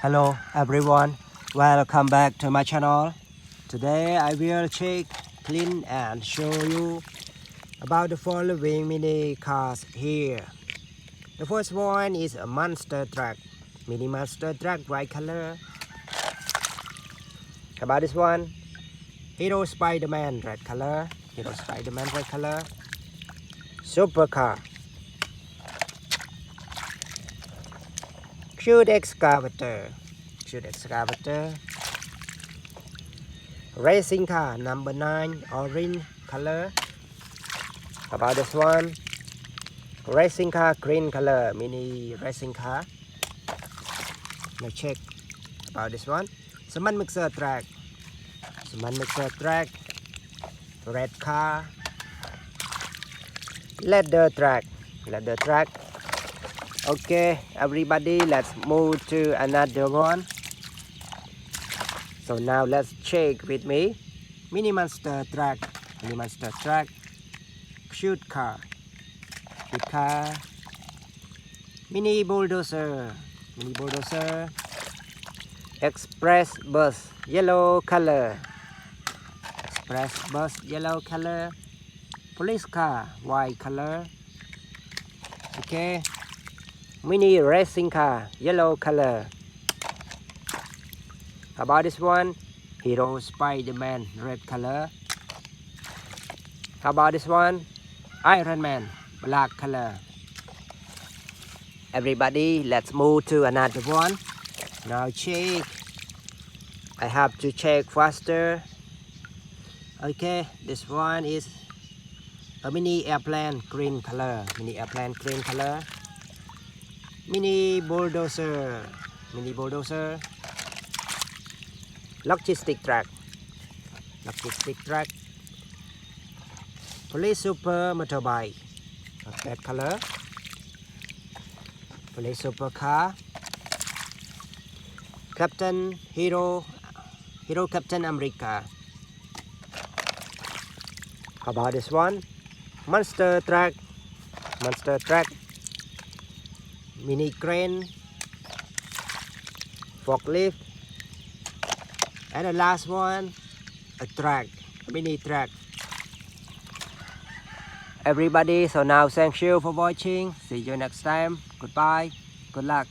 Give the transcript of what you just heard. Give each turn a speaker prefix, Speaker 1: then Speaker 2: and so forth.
Speaker 1: Hello everyone, welcome back to my channel. Today I will check, clean and show you about the following mini cars here. The first one is a monster truck, mini monster truck, white color. About this one, Hero Spider-Man, red color. Hero Spider-Man, red color. Supercar. Cute Excavator. Cute Excavator. Racing car number 9, orange color. About this one, racing car, green color, mini racing car. Now check about this one. Cement mixer truck. Cement mixer truck. Red car. Leather truck. Leather truck. Okay, everybody, let's move to another one. So now let's check with me. Mini monster truck. Mini monster truck. Cute car. Cute car. Mini bulldozer. Mini bulldozer. Express bus, yellow color. Express bus, yellow color. Police car, white color. Okay. Mini racing car, yellow color. How about this one? Hero Spider-Man, red color. How about this one? Iron Man, black color. Everybody, let's move to another one. Now check. I have to check faster. Okay, this one is a mini airplane, green color. Mini airplane, green color. Mini bulldozer. Mini bulldozer. Logistic truck. Logistic truck. Police super motorbike. Red color. Police super car. Captain Hero Captain America. How about this one? Monster truck. Monster truck. Mini crane. Forklift. And the last one, a truck. A mini truck. Everybody, so now thank you for watching. See you next time. Goodbye. Good luck.